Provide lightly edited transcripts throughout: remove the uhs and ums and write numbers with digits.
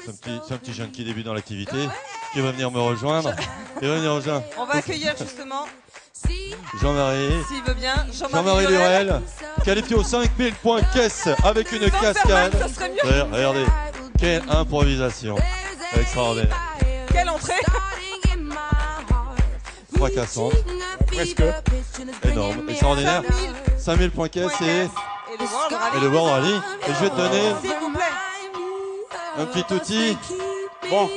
C'est un petit jeune qui débute dans l'activité, qui va venir me rejoindre. Il va venir rejoindre. On va accueillir justement Jean-Marie. S'il veut bien. Jean-Marie Lurel, qualifié aux 5000 points caisse avec une cascade. Ça serait mieux. Regardez, quelle improvisation. Extraordinaire. Quelle entrée Fracassante. Presque. Énorme. Extraordinaire. 5000 points caisse et le World Rally. Et je vais te donner s'il vous plaît. un petit outil. Bon.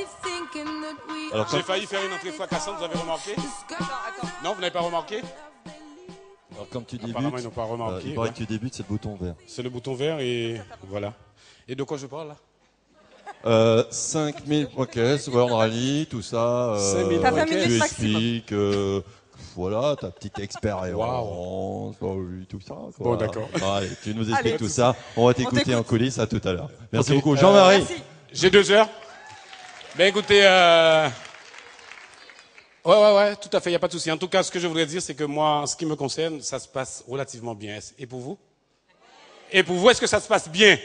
Alors, J'ai failli faire une entrée fracassante, vous avez remarqué? Attends. Non, vous n'avez pas remarqué? alors, comme tu débutes, Apparemment, ils n'ont pas remarqué. il paraît ouais. que tu débutes, c'est le bouton vert. C'est le bouton vert et voilà. Et de quoi je parle là? 5000 points caisse, World Rally, tout ça. 5000 T'as points 20 minutes Tu maximum. expliques, voilà, ta petite expérience, tout ça. quoi. Bon, d'accord. Allez, tu nous expliques Allez, tout ça. On va t'écouter t'écoute. en coulisses. À tout à l'heure. Merci Ok, beaucoup, Jean-Marie. Merci. J'ai 2 heures. Ben écoutez, ouais, tout à fait, il n'y a pas de souci. En tout cas, ce que je voudrais dire, c'est que moi, en ce qui me concerne, ça se passe relativement bien. Et pour vous? Et pour vous, est-ce que ça se passe bien?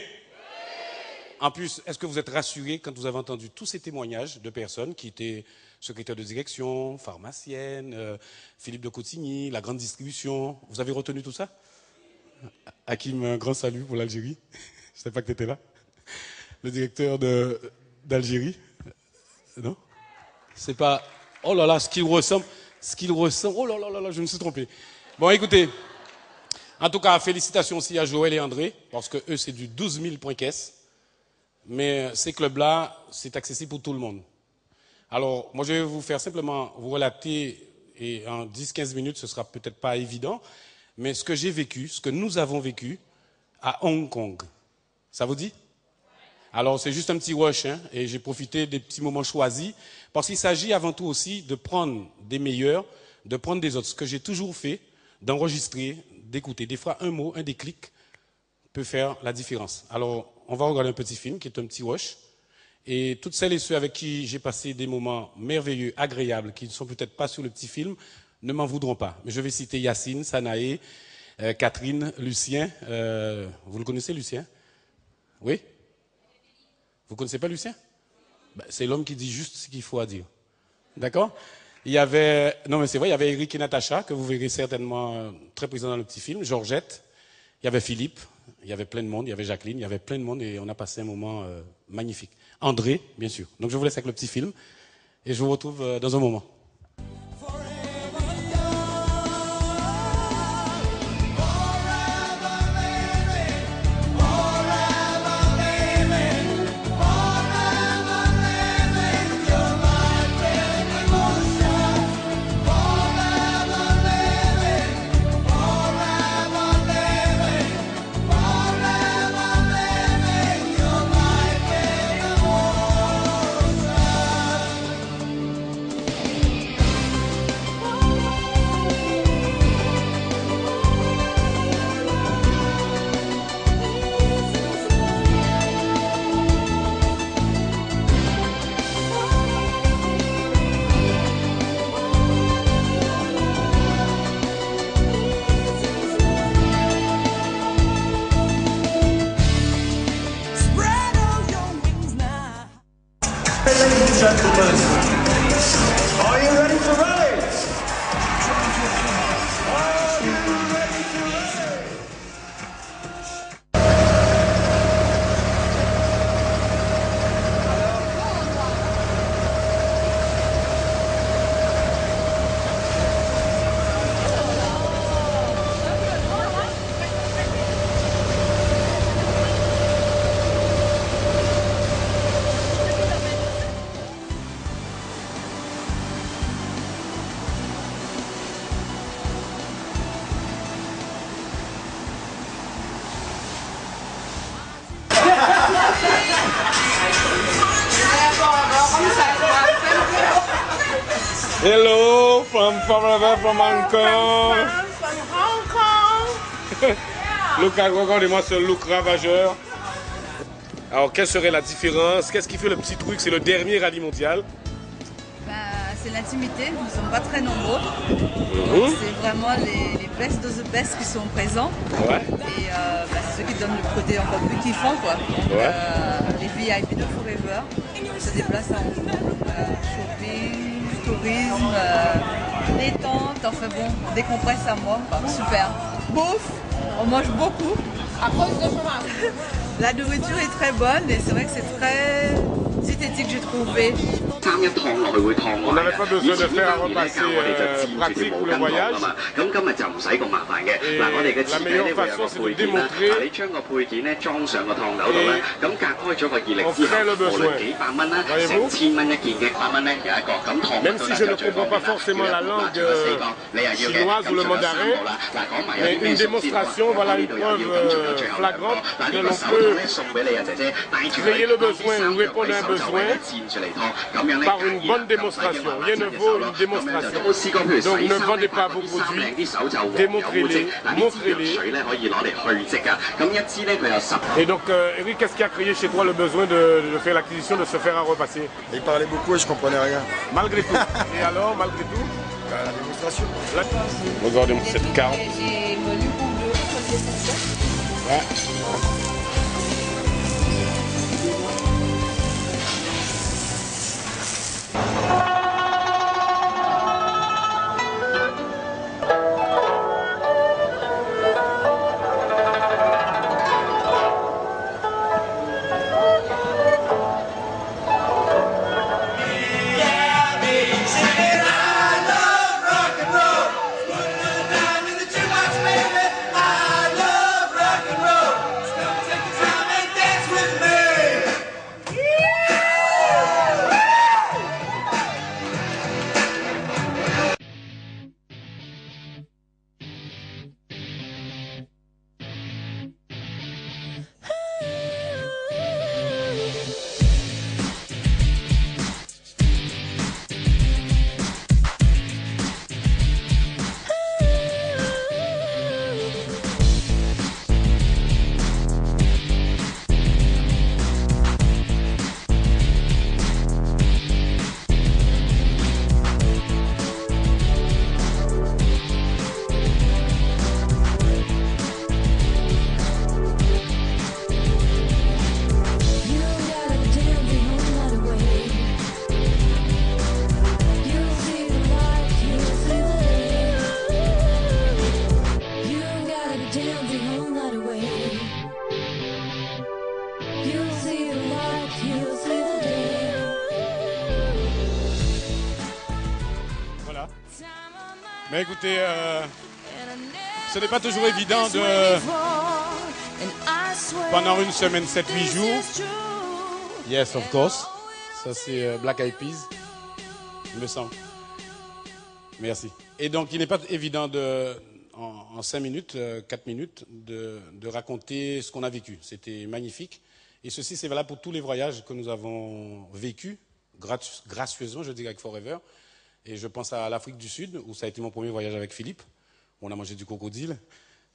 En plus, est-ce que vous êtes rassurés quand vous avez entendu tous ces témoignages de personnes qui étaient secrétaires de direction, pharmaciennes, Philippe de Cotigny, la grande distribution? Vous avez retenu tout ça? Hakim, un grand salut pour l'Algérie. Je ne savais pas que tu étais là. Le directeur d'Algérie. Non? C'est pas... Oh là là, ce qu'il ressemble... Oh là là là là, je me suis trompé. Bon, écoutez. En tout cas, félicitations aussi à Joël et André, parce que eux, c'est du 12 000 points caisse. Mais ces clubs-là, c'est accessible pour tout le monde. Alors, moi, je vais vous faire simplement vous relater, et en 10-15 minutes, ce sera peut-être pas évident, mais ce que j'ai vécu, ce que nous avons vécu à Hong Kong. Ça vous dit? Alors, c'est juste un petit rush, hein, et j'ai profité des petits moments choisis, parce qu'il s'agit avant tout aussi de prendre des meilleurs, de prendre des autres. Ce que j'ai toujours fait, d'enregistrer, d'écouter. Des fois, un mot, un déclic peut faire la différence. Alors, on va regarder un petit film qui est un petit rush. Et toutes celles et ceux avec qui j'ai passé des moments merveilleux, agréables, qui ne sont peut-être pas sur le petit film, ne m'en voudront pas. Mais je vais citer Yacine, Sanaé, Catherine, Lucien. Vous le connaissez, Lucien? Oui? Vous ne connaissez pas Lucien? Ben, c'est l'homme qui dit juste ce qu'il faut à dire. D'accord? Il y avait, non mais c'est vrai, il y avait Eric et Natacha, que vous verrez certainement très présents dans le petit film, Georgette, il y avait Philippe, il y avait plein de monde, il y avait Jacqueline, il y avait plein de monde et on a passé un moment magnifique. André, bien sûr. Donc je vous laisse avec le petit film et je vous retrouve dans un moment. Gentlemen, are you ready to rally? Are you ready to rally? Hello, from Hong Kong. From Hong Kong. Look, regardez-moi ce look ravageur. Alors, quelle serait la différence? Qu'est-ce qui fait le petit truc? C'est le dernier rallye mondial. Bah, c'est l'intimité, nous ne sommes pas très nombreux. Donc, c'est vraiment les best de the best qui sont présents. Ouais. Et c'est ce qui donne le côté encore plus kiffant, quoi. Donc, Ouais. les VIP de Forever. se déplace à Hong Kong. Shopping, tourisme, détente, enfin bon, on décompresse à mort, quoi. Super. Bouffe, on mange beaucoup. À cause de chômage. La nourriture est très bonne et c'est vrai que c'est très diététique, j'ai trouvé. On n'avait pas besoin de faire un repas pratique pour le voyage. Et la meilleure façon, c'est de démontrer et on ferait le besoin. Voyez-vous? Même si je ne comprends pas forcément la langue chinoise ou le mandarin, mais une démonstration, voilà une preuve flagrante que l'on peut créer le besoin ou répondre à un besoin par une bonne démonstration. Rien ne vaut une démonstration. Donc ne vendez pas vos produits, démontrez-les, montrez-les. Et donc, Eric, qu'est-ce qui a créé chez toi le besoin de faire l'acquisition, de se faire un repasser? Il parlait beaucoup et je comprenais rien. Malgré tout. Et alors, malgré tout? La démonstration. Regardez-moi cette carte. J'ai venu pour le choisir cette Ouais. Mais écoutez, ce n'est pas toujours évident de, pendant une semaine, 7-8 jours. Yes, of course. Ça, c'est Black Eyed Peas, il me semble. Merci. Et donc, il n'est pas évident en 5 minutes, 4 minutes, de raconter ce qu'on a vécu. C'était magnifique. Et ceci, c'est valable pour tous les voyages que nous avons vécus, gracieusement, je dirais, avec Forever. Et je pense à l'Afrique du Sud, où ça a été mon premier voyage avec Philippe. On a mangé du crocodile.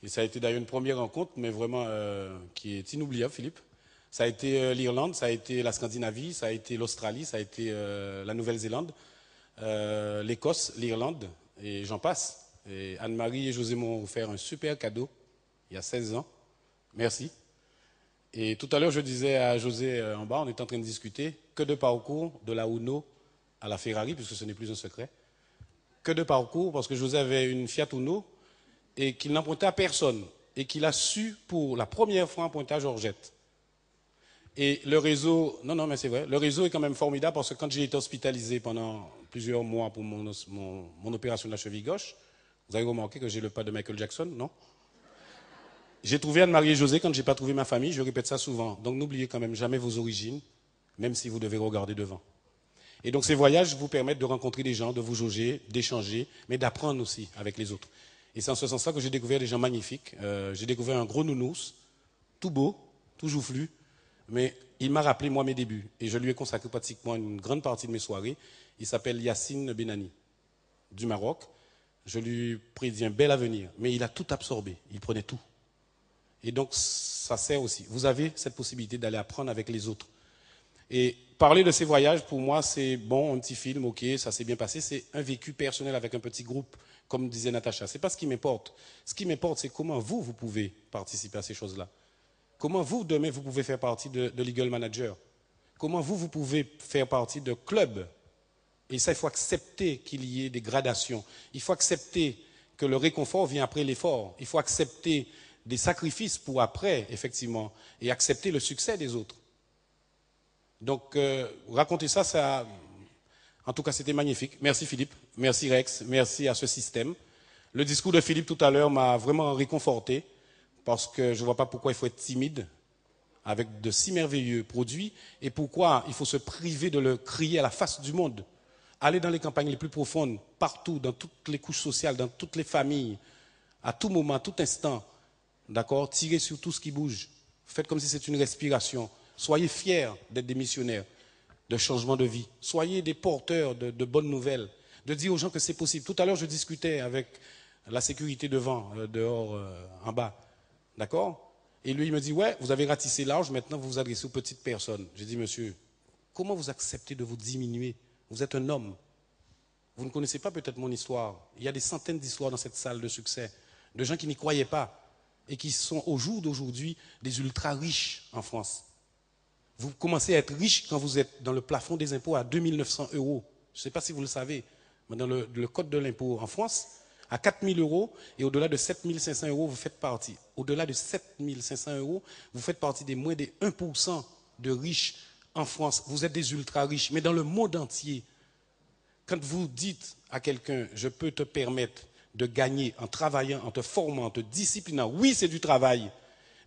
Et ça a été d'ailleurs une première rencontre, mais vraiment qui est inoubliable, Philippe. Ça a été l'Irlande, ça a été la Scandinavie, ça a été l'Australie, ça a été la Nouvelle-Zélande, l'Écosse, l'Irlande, et j'en passe. Et Anne-Marie et José m'ont offert un super cadeau, il y a 16 ans. Merci. Et tout à l'heure, je disais à José en bas, on était en train de discuter, que de parcours de la Uno à la Ferrari, puisque ce n'est plus un secret. Que de parcours, parce que José avait une Fiat Uno et qu'il n'empruntait à personne et qu'il a su pour la première fois emprunter à Georgette. Et le réseau, non mais c'est vrai, le réseau est quand même formidable parce que quand j'ai été hospitalisé pendant plusieurs mois pour mon opération de la cheville gauche, vous avez remarqué que j'ai le pas de Michael Jackson, non? J'ai trouvé Anne-Marie et José quand je n'ai pas trouvé ma famille, je répète ça souvent. Donc n'oubliez quand même jamais vos origines, même si vous devez regarder devant. Et donc ces voyages vous permettent de rencontrer des gens, de vous jauger, d'échanger, mais d'apprendre aussi avec les autres. Et c'est en ce sens-là que j'ai découvert des gens magnifiques. J'ai découvert un gros nounours, tout beau, tout joufflu, mais il m'a rappelé moi mes débuts. Et je lui ai consacré pratiquement une grande partie de mes soirées. Il s'appelle Yassine Benani, du Maroc. Je lui prédis un bel avenir, mais il a tout absorbé, il prenait tout. Et donc ça sert aussi. Vous avez cette possibilité d'aller apprendre avec les autres. Et parler de ces voyages, pour moi, c'est bon, un petit film, ok, ça s'est bien passé. C'est un vécu personnel avec un petit groupe, comme disait Natacha. Ce n'est pas ce qui m'importe. Ce qui m'importe, c'est comment vous pouvez participer à ces choses-là. Comment vous, demain, vous pouvez faire partie de l'Eagle Manager. comment vous pouvez faire partie de clubs. Et ça, il faut accepter qu'il y ait des gradations. Il faut accepter que le réconfort vient après l'effort. Il faut accepter des sacrifices pour après, effectivement, et accepter le succès des autres. Donc, raconter ça, en tout cas, c'était magnifique. Merci Philippe, merci Rex, merci à ce système. Le discours de Philippe tout à l'heure m'a vraiment réconforté, parce que je ne vois pas pourquoi il faut être timide avec de si merveilleux produits, et pourquoi il faut se priver de le crier à la face du monde. Allez dans les campagnes les plus profondes, partout, dans toutes les couches sociales, dans toutes les familles, à tout moment, à tout instant. D'accord? Tirez sur tout ce qui bouge. Faites comme si c'était une respiration. Soyez fiers d'être des missionnaires de changement de vie. Soyez des porteurs de bonnes nouvelles. De dire aux gens que c'est possible. Tout à l'heure, je discutais avec la sécurité devant, dehors, en bas. D'accord? Et lui, il me dit, ouais, vous avez ratissé large, maintenant vous vous adressez aux petites personnes. J'ai dit, monsieur, comment vous acceptez de vous diminuer? Vous êtes un homme. Vous ne connaissez pas peut-être mon histoire. Il y a des centaines d'histoires dans cette salle de succès, de gens qui n'y croyaient pas et qui sont au jour d'aujourd'hui des ultra riches en France. Vous commencez à être riche quand vous êtes dans le plafond des impôts à 2 900 €. Je ne sais pas si vous le savez, mais dans le code de l'impôt en France, à 4 000 € et au-delà de 7 500 €, vous faites partie. Au-delà de 7 500 €, vous faites partie des moins des 1% de riches en France. Vous êtes des ultra riches, mais dans le monde entier, quand vous dites à quelqu'un, je peux te permettre de gagner en travaillant, en te formant, en te disciplinant, oui, c'est du travail,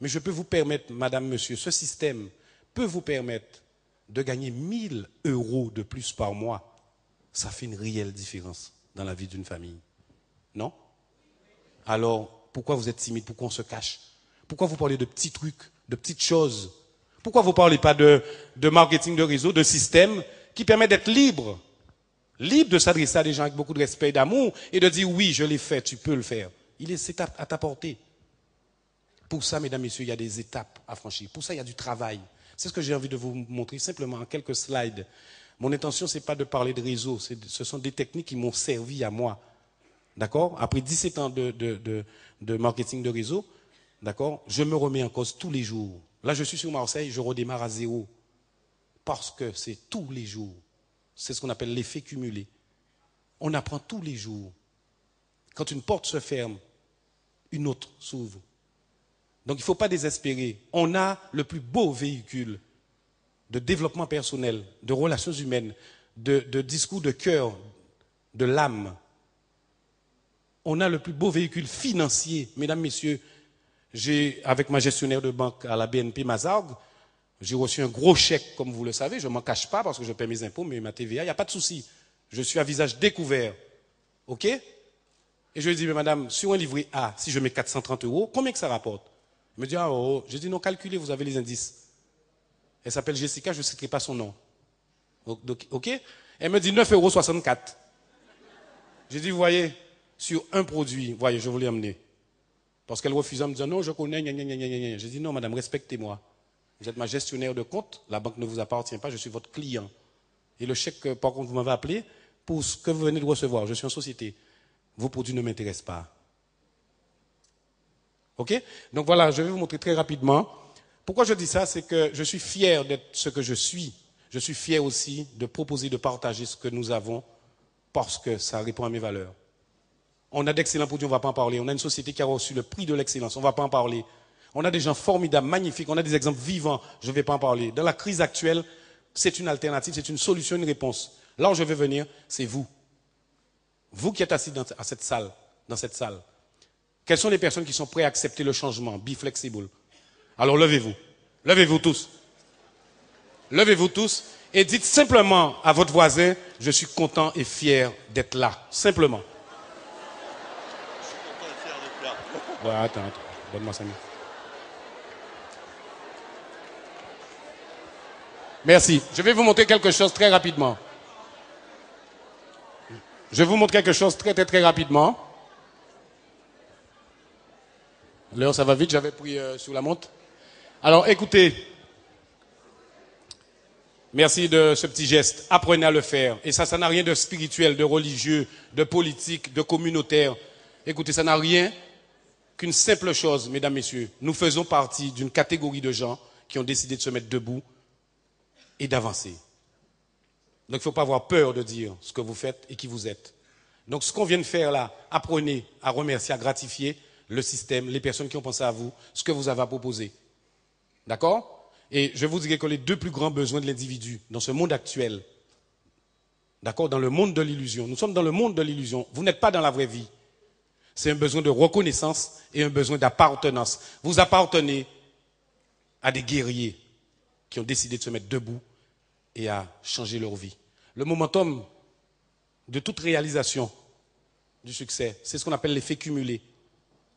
mais je peux vous permettre, madame, monsieur, ce système peut vous permettre de gagner 1 000 € de plus par mois. Ça fait une réelle différence dans la vie d'une famille. Non? Alors, pourquoi vous êtes timide? Pourquoi on se cache? Pourquoi vous parlez de petits trucs, de petites choses? Pourquoi vous ne parlez pas de marketing de réseau, de système qui permet d'être libre? Libre de s'adresser à des gens avec beaucoup de respect et d'amour et de dire oui, je l'ai fait, tu peux le faire. C'est à ta portée. Pour ça, mesdames, messieurs, il y a des étapes à franchir. Pour ça, il y a du travail. C'est ce que j'ai envie de vous montrer simplement en quelques slides. Mon intention, ce n'est pas de parler de réseau. Ce sont des techniques qui m'ont servi à moi. D'accord? Après 17 ans de marketing de réseau, d'accord, je me remets en cause tous les jours. Là, je suis sur Marseille, je redémarre à zéro. Parce que c'est tous les jours. C'est ce qu'on appelle l'effet cumulé. On apprend tous les jours. Quand une porte se ferme, une autre s'ouvre. Donc il ne faut pas désespérer. On a le plus beau véhicule de développement personnel, de relations humaines, de discours de cœur, de l'âme. On a le plus beau véhicule financier. Mesdames, messieurs, avec ma gestionnaire de banque à la BNP Mazargues, j'ai reçu un gros chèque, comme vous le savez. Je ne m'en cache pas parce que je paie mes impôts, mais ma TVA, il n'y a pas de souci. Je suis à visage découvert. OK? Et je lui ai dit, mais madame, sur un livret A, si je mets 430 €, combien que ça rapporte? Elle me dit, ah, oh. J'ai dit, non, calculez, vous avez les indices. Elle s'appelle Jessica, je ne citerai pas son nom. Donc, OK? Elle me dit 9,64 €. J'ai dit, vous voyez, sur un produit, voyez, je vous l'ai amené. Parce qu'elle refusait en me disant, non, je connais, gna, gna, gna, gna, gna. J'ai dit, non, madame, respectez-moi. Vous êtes ma gestionnaire de compte, la banque ne vous appartient pas, je suis votre client. Et le chèque, par contre, vous m'avez appelé pour ce que vous venez de recevoir. Je suis en société. Vos produits ne m'intéressent pas. OK? Donc voilà, je vais vous montrer très rapidement. Pourquoi je dis ça? C'est que je suis fier d'être ce que je suis. Je suis fier aussi de proposer, de partager ce que nous avons parce que ça répond à mes valeurs. On a d'excellents produits, on ne va pas en parler. On a une société qui a reçu le prix de l'excellence, on ne va pas en parler. On a des gens formidables, magnifiques, on a des exemples vivants, je ne vais pas en parler. Dans la crise actuelle, c'est une alternative, c'est une solution, une réponse. Là où je veux venir, c'est vous. Vous qui êtes assis dans cette salle. Quelles sont les personnes qui sont prêtes à accepter le changement? Be flexible. Alors levez-vous. Levez-vous tous. Levez-vous tous et dites simplement à votre voisin, je suis content et fier d'être là. Simplement. Je suis content et fier d'être là. Ouais, attends. Donne-moi ça. Merci. Je vais vous montrer quelque chose très rapidement. Je vais vous montrer quelque chose très rapidement. L'heure, ça va vite, j'avais pris sur la montre. Alors, écoutez. Merci de ce petit geste. Apprenez à le faire. Et ça n'a rien de spirituel, de religieux, de politique, de communautaire. Écoutez, ça n'a rien qu'une simple chose, mesdames, messieurs. Nous faisons partie d'une catégorie de gens qui ont décidé de se mettre debout et d'avancer. Donc il ne faut pas avoir peur de dire ce que vous faites et qui vous êtes. Donc ce qu'on vient de faire là, apprenez à remercier, à gratifier le système, les personnes qui ont pensé à vous, ce que vous avez à proposer. D'accord? Et je vous dirais que les deux plus grands besoins de l'individu dans ce monde actuel, d'accord, dans le monde de l'illusion, nous sommes dans le monde de l'illusion, vous n'êtes pas dans la vraie vie. C'est un besoin de reconnaissance et un besoin d'appartenance. Vous appartenez à des guerriers qui ont décidé de se mettre debout et à changer leur vie. Le momentum de toute réalisation du succès, c'est ce qu'on appelle l'effet cumulé,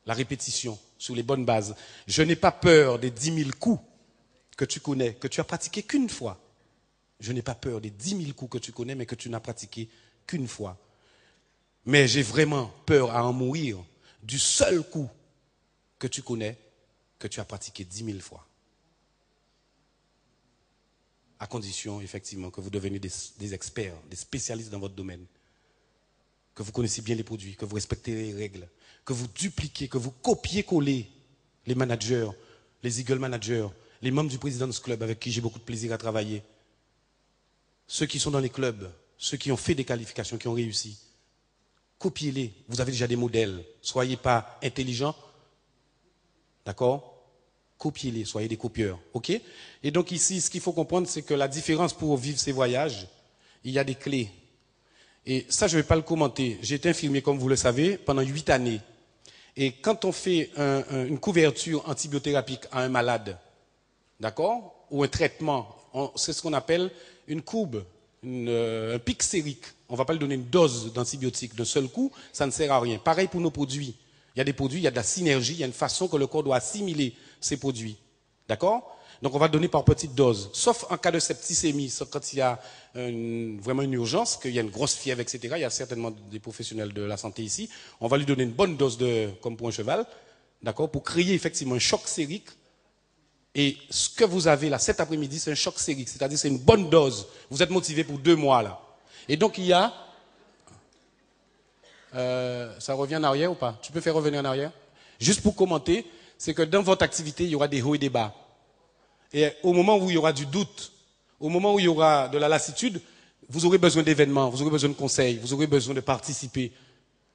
la répétition sur les bonnes bases. Je n'ai pas peur des 10 000 coups que tu connais, que tu as pratiqué qu'une fois. Je n'ai pas peur des 10 000 coups que tu connais, mais que tu n'as pratiqué qu'une fois. Mais j'ai vraiment peur à en mourir du seul coup que tu connais, que tu as pratiqué 10 000 fois. À condition, effectivement, que vous deveniez des experts, des spécialistes dans votre domaine, que vous connaissez bien les produits, que vous respectez les règles, que vous dupliquez, que vous copiez-collez les managers, les Eagle managers, les membres du président de ce club avec qui j'ai beaucoup de plaisir à travailler, ceux qui sont dans les clubs, ceux qui ont fait des qualifications, qui ont réussi. Copiez-les, vous avez déjà des modèles. Soyez pas intelligents, d'accord? Copiez-les, soyez des copieurs, ok? Et donc ici, ce qu'il faut comprendre, c'est que la différence pour vivre ces voyages, il y a des clés. Et ça, je ne vais pas le commenter. J'ai été infirmier, comme vous le savez, pendant 8 années. Et quand on fait une couverture antibiothérapeutique à un malade, d'accord? Ou un traitement, c'est ce qu'on appelle une courbe, un pic sérique. On ne va pas lui donner une dose d'antibiotiques d'un seul coup, ça ne sert à rien. Pareil pour nos produits. Il y a des produits, il y a de la synergie, il y a une façon que le corps doit assimiler ces produits. D'accord? Donc on va donner par petites doses. Sauf en cas de septicémie, sauf quand il y a vraiment une urgence, qu'il y a une grosse fièvre, etc. Il y a certainement des professionnels de la santé ici. On va lui donner une bonne dose comme pour un cheval, d'accord, pour créer effectivement un choc sérique. Et ce que vous avez là cet après-midi, c'est un choc sérique, c'est-à-dire c'est une bonne dose. Vous êtes motivé pour 2 mois là. Et donc il y a... ça revient en arrière ou pas? Tu peux faire revenir en arrière? Juste pour commenter, c'est que dans votre activité, il y aura des hauts et des bas. Et au moment où il y aura du doute, au moment où il y aura de la lassitude, vous aurez besoin d'événements, vous aurez besoin de conseils, vous aurez besoin de participer.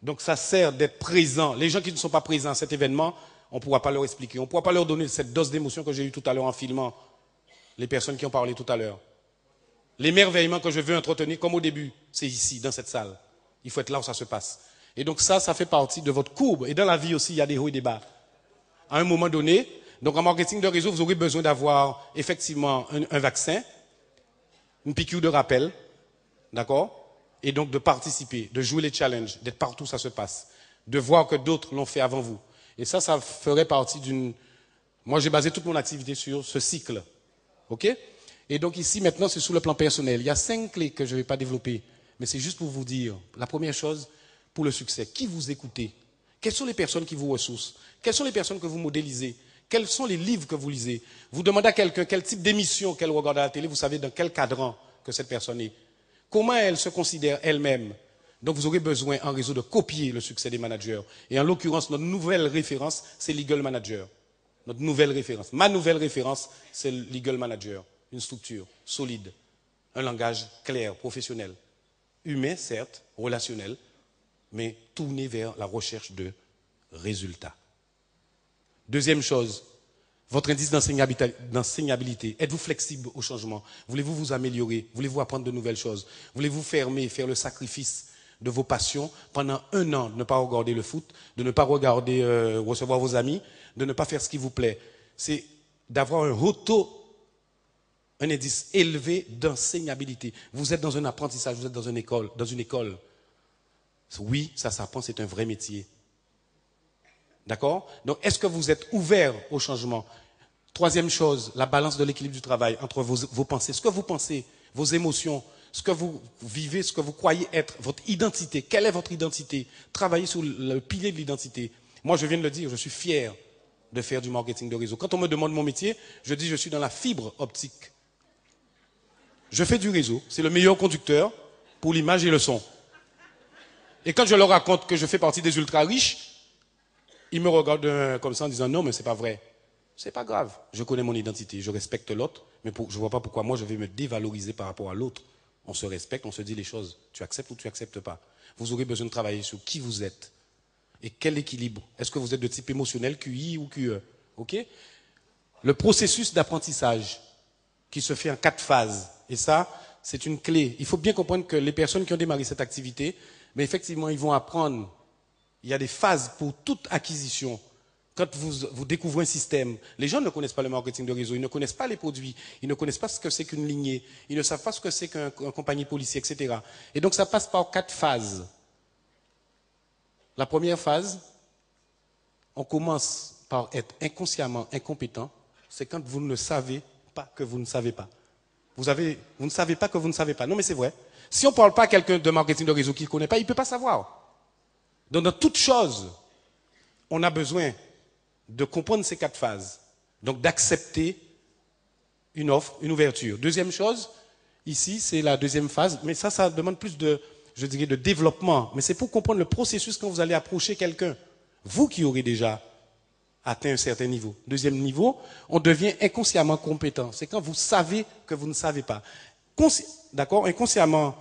Donc ça sert d'être présent. Les gens qui ne sont pas présents à cet événement, on ne pourra pas leur expliquer. On ne pourra pas leur donner cette dose d'émotion que j'ai eue tout à l'heure en filmant les personnes qui ont parlé tout à l'heure. L'émerveillement que je veux entretenir, comme au début, c'est ici, dans cette salle. Il faut être là où ça se passe. Et donc ça fait partie de votre courbe. Et dans la vie aussi, il y a des hauts et des bas. À un moment donné, donc en marketing de réseau, vous aurez besoin d'avoir effectivement un vaccin, une piqûre de rappel, d'accord? Et donc de participer, de jouer les challenges, d'être partout où ça se passe, de voir que d'autres l'ont fait avant vous. Et ça ferait partie d'une... Moi, j'ai basé toute mon activité sur ce cycle, ok? Et donc ici, maintenant, c'est sur le plan personnel. Il y a 5 clés que je ne vais pas développer, mais c'est juste pour vous dire, la première chose, pour le succès, qui vous écoutez? Quelles sont les personnes qui vous ressourcent? Quelles sont les personnes que vous modélisez? Quels sont les livres que vous lisez? Vous demandez à quelqu'un quel type d'émission qu'elle regarde à la télé, vous savez dans quel cadran que cette personne est. Comment elle se considère elle-même? Donc vous aurez besoin en réseau de copier le succès des managers. Et en l'occurrence, notre nouvelle référence, c'est l'Eagle Manager. Notre nouvelle référence. Ma nouvelle référence, c'est l'Eagle Manager. Une structure solide, un langage clair, professionnel. Humain, certes, relationnel, mais tourné vers la recherche de résultats. Deuxième chose, votre indice d'enseignabilité. Êtes-vous flexible au changement? Voulez-vous vous améliorer? Voulez-vous apprendre de nouvelles choses? Voulez-vous faire le sacrifice de vos passions pendant 1 an, de ne pas regarder le foot, de ne pas regarder, recevoir vos amis, de ne pas faire ce qui vous plaît? C'est d'avoir un indice élevé d'enseignabilité. Vous êtes dans un apprentissage, vous êtes dans une école. Oui, ça s'apprend, c'est un vrai métier. D'accord? Donc, est-ce que vous êtes ouvert au changement? Troisième chose, la balance de l'équilibre du travail entre vos pensées. Ce que vous pensez, vos émotions, ce que vous vivez, ce que vous croyez être, votre identité. Quelle est votre identité? Travaillez sur le pilier de l'identité. Moi, je viens de le dire, je suis fier de faire du marketing de réseau. Quand on me demande mon métier, je dis je suis dans la fibre optique. Je fais du réseau, c'est le meilleur conducteur pour l'image et le son. Et quand je leur raconte que je fais partie des ultra riches, ils me regardent comme ça en disant non, mais c'est pas vrai. C'est pas grave. Je connais mon identité, je respecte l'autre, mais je ne vois pas pourquoi moi je vais me dévaloriser par rapport à l'autre. On se respecte, on se dit les choses. Tu acceptes ou tu n'acceptes pas. Vous aurez besoin de travailler sur qui vous êtes et quel équilibre. Est-ce que vous êtes de type émotionnel, QI ou QE? Ok? Le processus d'apprentissage qui se fait en 4 phases. Et ça, c'est une clé. Il faut bien comprendre que les personnes qui ont démarré cette activité, mais effectivement, ils vont apprendre. Il y a des phases pour toute acquisition. Quand vous découvrez un système, les gens ne connaissent pas le marketing de réseau, ils ne connaissent pas les produits, ils ne connaissent pas ce que c'est qu'une lignée, ils ne savent pas ce que c'est qu'une compagnie policière, etc. Et donc ça passe par 4 phases. La première phase, on commence par être inconsciemment incompétent, c'est quand vous ne savez pas que vous ne savez pas. Vous ne savez pas que vous ne savez pas. Non mais c'est vrai. Si on ne parle pas à quelqu'un de marketing de réseau qui ne connaît pas, il ne peut pas savoir. Donc dans toute chose, on a besoin de comprendre ces 4 phases. Donc d'accepter une offre, une ouverture. Deuxième chose, ici c'est la deuxième phase, mais ça demande plus de, je dirais, de développement. Mais c'est pour comprendre le processus quand vous allez approcher quelqu'un. Vous qui aurez déjà atteint un certain niveau. Deuxième niveau, on devient inconsciemment compétent. C'est quand vous savez que vous ne savez pas. D'accord? Inconsciemment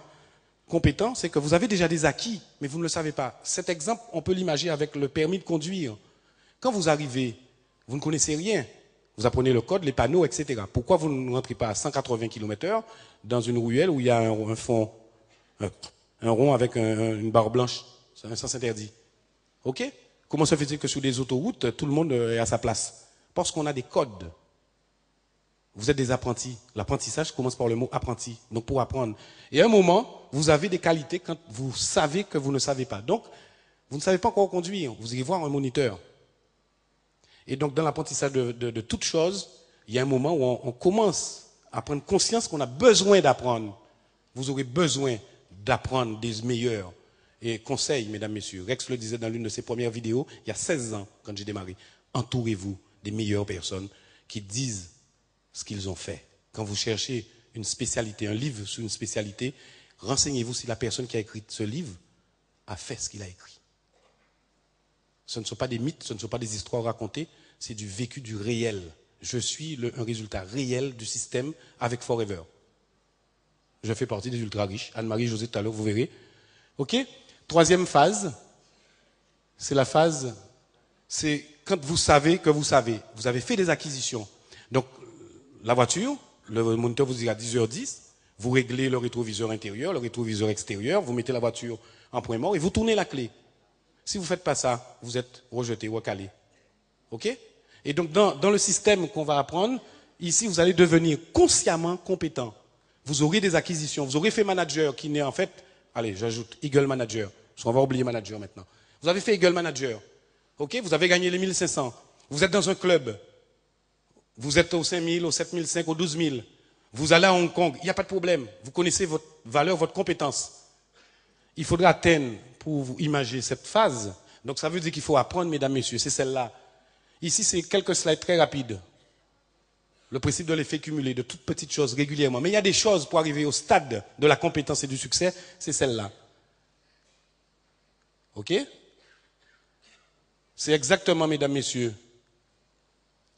compétent, c'est que vous avez déjà des acquis, mais vous ne le savez pas. Cet exemple, on peut l'imaginer avec le permis de conduire. Quand vous arrivez, vous ne connaissez rien. Vous apprenez le code, les panneaux, etc. Pourquoi vous ne rentrez pas à 180 km/h dans une ruelle où il y a un fond, un rond avec une barre blanche? C'est un sens interdit. OK? Comment se fait-il que sur des autoroutes, tout le monde est à sa place? Parce qu'on a des codes. Vous êtes des apprentis. L'apprentissage commence par le mot apprenti. Donc pour apprendre. Et à un moment, vous avez des qualités quand vous savez que vous ne savez pas. Donc, vous ne savez pas encore conduire. Vous irez voir un moniteur. Et donc, dans l'apprentissage de toute chose, il y a un moment où on commence à prendre conscience qu'on a besoin d'apprendre. Vous aurez besoin d'apprendre des meilleurs. Et conseil, mesdames, messieurs, Rex le disait dans l'une de ses premières vidéos, il y a 16 ans, quand j'ai démarré, entourez-vous des meilleures personnes qui disent ce qu'ils ont fait. Quand vous cherchez une spécialité, un livre sur une spécialité, renseignez-vous si la personne qui a écrit ce livre a fait ce qu'il a écrit. Ce ne sont pas des mythes, ce ne sont pas des histoires racontées, c'est du vécu, du réel. Je suis un résultat réel du système avec Forever. Je fais partie des ultra riches. Anne-Marie, José, tout à l'heure, vous verrez. OK? Troisième phase, c'est la phase, c'est quand vous savez que vous savez. Vous avez fait des acquisitions. Donc, la voiture, le moniteur vous dit à 10h10, vous réglez le rétroviseur intérieur, le rétroviseur extérieur, vous mettez la voiture en point mort et vous tournez la clé. Si vous ne faites pas ça, vous êtes rejeté, recalé. OK? Et donc, dans le système qu'on va apprendre, ici, vous allez devenir consciemment compétent. Vous aurez des acquisitions, vous aurez fait manager qui n'est en fait, allez, j'ajoute Eagle Manager, parce qu'on va oublier manager maintenant. Vous avez fait Eagle Manager. OK? Vous avez gagné les 1500. Vous êtes dans un club. Vous êtes au 5000, au 7005, au 12000. Vous allez à Hong Kong. Il n'y a pas de problème. Vous connaissez votre valeur, votre compétence. Il faudra atteindre pour vous imager cette phase. Donc ça veut dire qu'il faut apprendre, mesdames, messieurs. C'est celle-là. Ici, c'est quelques slides très rapides. Le principe de l'effet cumulé, de toutes petites choses régulièrement. Mais il y a des choses pour arriver au stade de la compétence et du succès, c'est celle-là. OK? C'est exactement, mesdames, messieurs.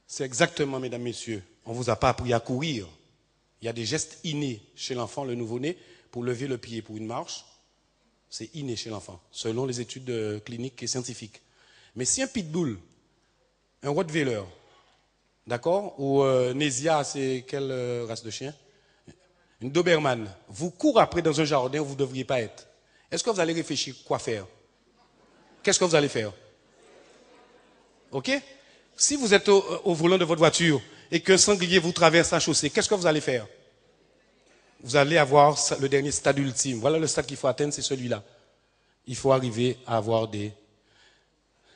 C'est exactement, mesdames, messieurs. On ne vous a pas appris à courir. Il y a des gestes innés chez l'enfant, le nouveau-né, pour lever le pied pour une marche. C'est inné chez l'enfant, selon les études cliniques et scientifiques. Mais si un pitbull, un rottweiler, d'accord, ou Nésia, c'est quelle race de chien? Une Doberman, vous courez après dans un jardin où vous ne devriez pas être. Est-ce que vous allez réfléchir quoi faire? Qu'est-ce que vous allez faire? OK? Si vous êtes au volant de votre voiture et qu'un sanglier vous traverse la chaussée, qu'est-ce que vous allez faire? Vous allez avoir le dernier stade ultime. Voilà le stade qu'il faut atteindre, c'est celui-là. Il faut arriver à avoir des...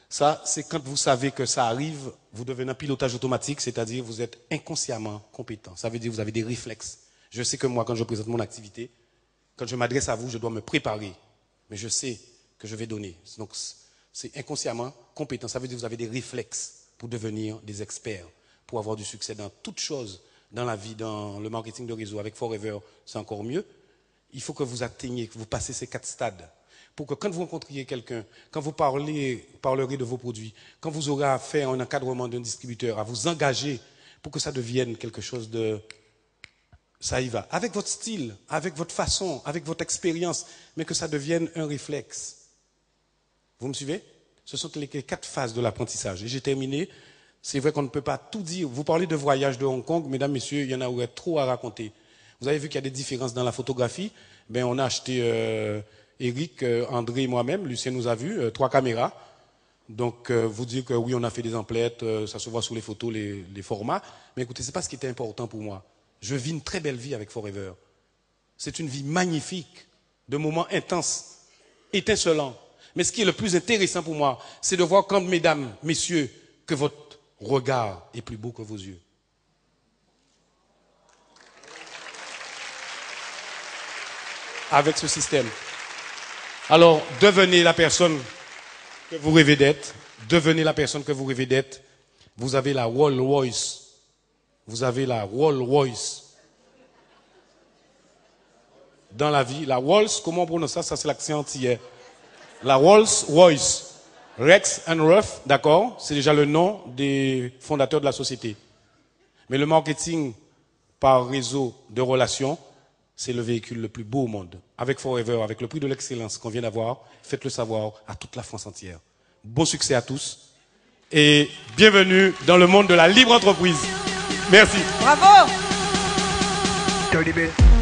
Ça, c'est quand vous savez que ça arrive, vous devenez un pilotage automatique, c'est-à-dire vous êtes inconsciemment compétent. Ça veut dire que vous avez des réflexes. Je sais que moi, quand je présente mon activité, quand je m'adresse à vous, je dois me préparer. Mais je sais que je vais donner. Donc, c'est inconsciemment compétent. Ça veut dire que vous avez des réflexes pour devenir des experts, pour avoir du succès dans toute chose, dans la vie, dans le marketing de réseau. Avec Forever, c'est encore mieux. Il faut que vous atteigniez, que vous passez ces 4 stades. pour que quand vous rencontriez quelqu'un, quand vous parlerez de vos produits, quand vous aurez à faire un encadrement d'un distributeur, à vous engager pour que ça devienne quelque chose de... Ça y va. Avec votre style, avec votre façon, avec votre expérience, mais que ça devienne un réflexe. Vous me suivez? Ce sont les 4 phases de l'apprentissage. Et j'ai terminé. C'est vrai qu'on ne peut pas tout dire. Vous parlez de voyage de Hong Kong, mesdames, messieurs, il y en aurait trop à raconter. Vous avez vu qu'il y a des différences dans la photographie. Ben, on a acheté, Eric, André et moi-même, Lucien nous a vu, 3 caméras. Donc, vous dire que oui, on a fait des emplettes, ça se voit sur les photos, les formats. Mais écoutez, c'est pas ce qui était important pour moi. Je vis une très belle vie avec Forever. C'est une vie magnifique, de moments intenses, étincelants. Mais ce qui est le plus intéressant pour moi, c'est de voir quand, mesdames, messieurs, que votre regard est plus beau que vos yeux. Avec ce système. Alors, devenez la personne que vous rêvez d'être. Devenez la personne que vous rêvez d'être. Vous avez la Rolls Royce. Vous avez la Rolls Royce. Dans la vie, la Rolls, comment on prononce ça? Ça, c'est l'accent antillais. La Rolls Royce. Rex and Ruff, d'accord? C'est déjà le nom des fondateurs de la société. Mais le marketing par réseau de relations, c'est le véhicule le plus beau au monde. Avec Forever, avec le prix de l'excellence qu'on vient d'avoir, faites-le savoir à toute la France entière. Bon succès à tous et bienvenue dans le monde de la libre entreprise. Merci. Bravo! Dirty bit.